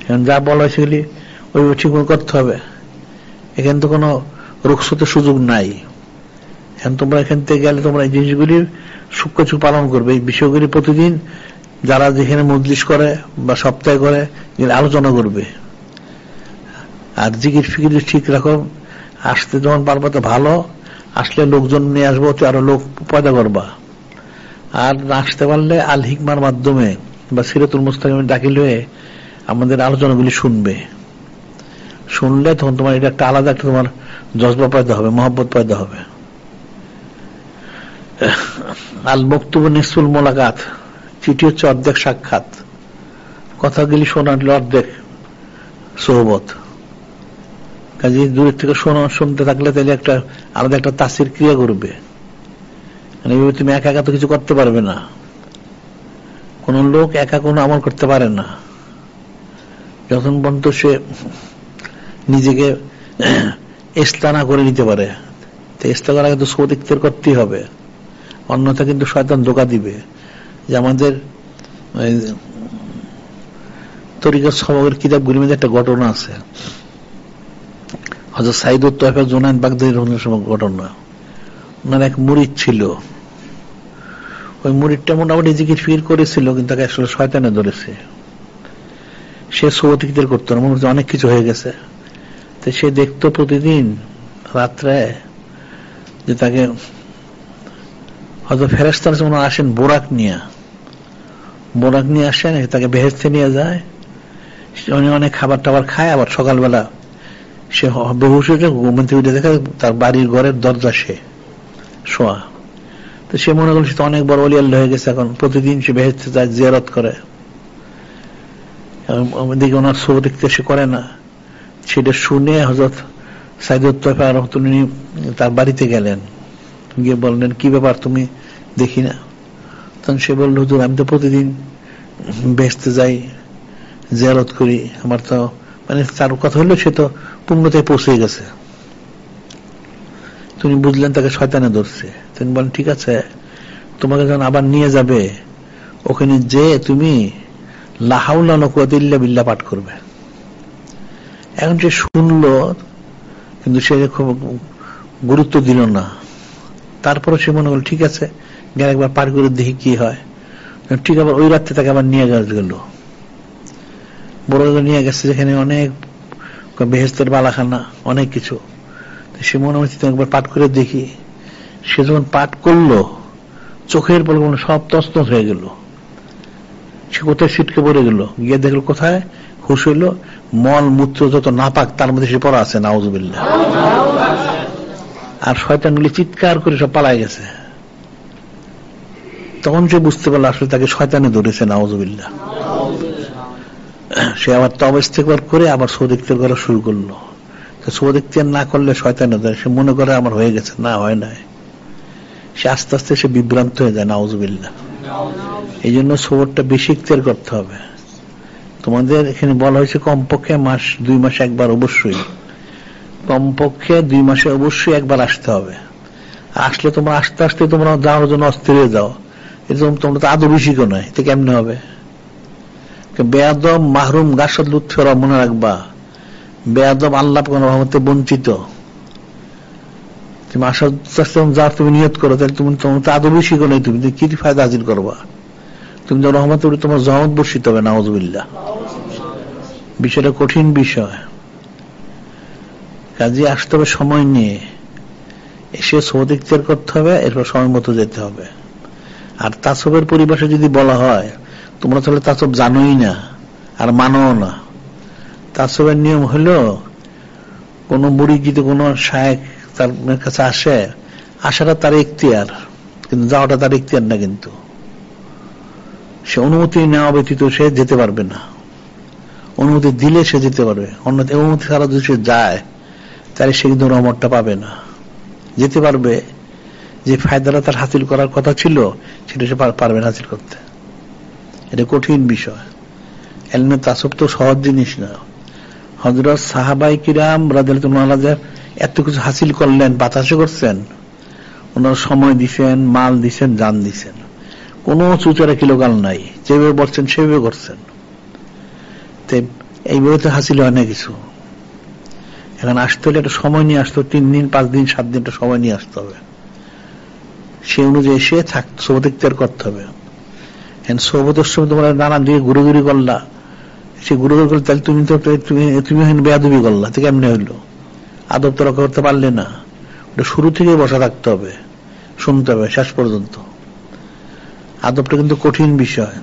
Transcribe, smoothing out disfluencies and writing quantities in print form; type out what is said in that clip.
এখন যা বলা হয়েছে সেগুলি ওই ঠিক মতো করতে হবে। এখানে তো কোনো রুখসতের সুযোগ নাই। এখন তোমরা এখান থেকে গেলে তোমরা এই জিনিসগুলি সূক্ষ্ম পালন করবে, এই বিষয়গুলি প্রতিদিন যারা যেখানে মজলিস করে বা সপ্তাহে করে আলোচনা করবে। আর জিকির ফিকির ঠিক রাখো, আসতে যখন পারবা তো ভালো, আসলে লোকজন নিয়ে আসবো, তো আরো লোক পয়দা করবা। আর না আসতে পারলে আল হিকমার মাধ্যমে বা সিরাতুল মুস্তাকিমের দাখিল হয়ে আমাদের আলোচনাগুলি শুনলে তখন তোমার এটা একটা আলাদা একটা তোমার জজবা পয়দা হবে, মহব্বত পয়দা হবে। আল মকতুব নিসফুল মোলাকাত, চিঠি হচ্ছে অর্ধেক সাক্ষাৎ। কথাগুলি শোনালে অর্ধেক সোহবত। কাজে দূরের থেকে শুনতে থাকলে তাহলে একটা আলাদা একটা তাসির ক্রিয়া করবে। তুমি একা একা তো কিছু করতে পারবে না। কোন লোক একা কোনো আমল করতে পারে না যখন পর্যন্ত সে নিজেকে ইস্তানা করে নিতে পারে। ইস্তানা করার আগে তো সৌদ ইখতিয়ার করতেই হবে, অন্যথা কিন্তু শয়তান ধোঁকা দিবে। যে আমাদের তরিকাত সবকের কিতাবগুলির মধ্যে একটা ঘটনা আছে, হযরত সাইদ তায়েফা জুনায়েদ বাগদাদী রাহিমাহুল্লাহর ঘটনা। ওনার এক মুরিদ ছিল, ওই মুরিদটা মোটামুটি জিকির ফিকির করেছিল, কিন্তু তাকে আসলে শয়তানে ধরেছে। সে সৌদ ইখতিয়ার করতো না, মনে হচ্ছে অনেক কিছু হয়ে গেছে। তো সে দেখতো প্রতিদিন রাত্রে যে তাকে হয়তো ফেরেশতারা যেমন আসেন বোরাক নিয়ে আসেন, তাকে বেহেশতে নিয়ে যায়। অনেক খাবার টাবার খায়, আবার সকালবেলা সে বেহুশ হয়ে ঘুম থেকে উঠে দেখে তার বাড়ির ঘরের দরজা সে শোয়া। তো সে মনে করল সে তো অনেক বড় ওলি আল্লাহ হয়ে গেছে, এখন প্রতিদিন সে বেহেশতে যায়, জিয়ারত করে। দিকে ওনার সৌদ ইখতিয়ার সে করে না। সেটা শুনে হযরত সাইদ তায়েফা রাহমাতুল্লাহ তার বাড়িতে গেলেন, গিয়ে বললেন কি ব্যাপার তুমি দেখি না। তখন সে বলল, হুজুর আমি তো প্রতিদিন বেহেশতে যাই, জিয়ারত করি, আমার তো মানে তার কথা হলো সে তো পূর্ণতায় পৌঁছে গেছে। তুমি বুঝলেন তাকে শয়তানে ধরছে। তিনি বলেন ঠিক আছে, তোমাকে যখন আবার নিয়ে যাবে ওখানে যে তুমি লা হাওলা ওয়ালা কুওয়াতা ইল্লা বিল্লাহ পাঠ করবে। এখন সে শুনলো, কিন্তু সে খুব গুরুত্ব দিল না। তারপরে সে মনে করল ঠিক আছে, গেলে একবার পার করে দেখি কি হয়। ঠিক আবার ওই রাত্রে তাকে আবার নিয়ে গেল, বড় নিয়ে গেছে যেখানে অনেক বেহেশতের বালাখানা, অনেক কিছু। সে মনে হচ্ছে একবার পাঠ করে দেখি। সে যখন পাঠ করলো, চোখের পলকে সব তছনছ হয়ে গেল। সে কোথায় ছিটকে পড়ে গেল, গিয়ে দেখলো কোথায় হুশ হইল, মল মূত্র যত নাপাক তার মধ্যে সে পড়া আছে, নাউযুবিল্লাহ। আর শয়তানগুলি চিৎকার করে সব পালায় গেছে। তখন সে বুঝতে পারলো আসলে তাকে শয়তানে ধরেছে, নাউযুবিল্লাহ। সে আবার তওবা ইস্তেগফার করে আবার সৌদ ইখতিয়ার করা শুরু করলো। সৌদ ইখতিয়ার না করলে শয়তানে ধরে, সে মনে করে আমার হয়ে গেছে, না হয় নাই। সে আস্তে আস্তে সে বিভ্রান্ত হয়ে যায়, নাউযুবিল্লাহ। এই জন্য সৌদটা বেশি ইখতিয়ার করতে হবে। তোমাদের এখানে বলা হয়েছে কমপক্ষে মাস 2 মাসে একবার, অবশ্যই কমপক্ষে 2 মাসে অবশ্যই একবার আসতে হবে। আসলে তোমরা আস্তে আস্তে তোমরা যাওয়ার জন্য অস্থির হয়ে যাও, এরকম তোমরা তো আদৌ বেশি কেউ নয়, এটা কেমনে হবে? বেয়াদব মাহরুম গাছাদ লুৎফেরা মনে রাখবা, বেয়াদব আল্লাহ কোন রহমতে বঞ্চিত। তুমি আসার যা তুমি নিয়ত করো, তাহলে তুমি তোমার তো আদৌ বেশি কেউ নয়, তুমি কি ফায়দা হাসিল করবা? তুমি যখন রহমতে তোমার জহমত বর্ষিত হবে, নাউযুবিল্লাহ। বিষয়টা কঠিন বিষয়। কাজে আসতে হবে সময় নিয়ে, এসে সৌদ ইখতিয়ার করতে হবে, এরপর সময় মতো যেতে হবে। আর তাসবের পরিভাষা যদি বলা হয়, তোমরা তাহলে তাসব জানোই না আর মানো না। তাসবের নিয়ম হলো, কোন মুরিদ যদি কোন শায়েখ তার কাছে আসে, আসাটা তার ইখতিয়ার, কিন্তু যাওয়াটা তার ইখতিয়ার না। কিন্তু সে অনুমতি নেওয়া ব্যতীত সে যেতে পারবে না। অনুমতি দিলে সে যেতে পারবে, অন্যথায় অনুমতি ছাড়া যদি সে যায় তাহলে সে কিন্তু রহমতটা পাবে না। যেতে পারবে, যে ফায়দাটা তার হাসিল করার কথা ছিল সেটা সে পারবে না হাসিল করতে। এটা কঠিন বিষয়। এলমে তাসব তো সহজ জিনিস না। হযরত সাহাবায়ে কিরাম রাদিয়াল্লাহু আনহুম এত কিছু হাসিল করলেন, বাতাসে করছেন, ওনারা সময় দিছেন, মাল দিছেন, জান দিছেন, কোনো চুচরা কিলোকাল নাই। যেভাবে বলছেন সেভাবে করছেন। এইভাবে তো হাসিল হয় না কিছু। এখন আসতে হলে একটা সময় নিয়ে আসতে হবে, 3 দিন 5 দিন 7 দিন একটা সময় নিয়ে আসতে হবে। সে অনুযায়ী সে সোহবত ইখতিয়ার করতে হবে। সোহবতের সময় তোমরা নানান দিকে ঘুরে করলা, সে ঘুরে করলে তাহলে তুমি বেয়াদবি করলা, তো কেমনে হইলো? আদব তো রক্ষা করতে পারলে না। ওটা শুরু থেকে বসা থাকতে হবে, শুনতে হবে শেষ পর্যন্ত। আদবটা কিন্তু কঠিন বিষয়।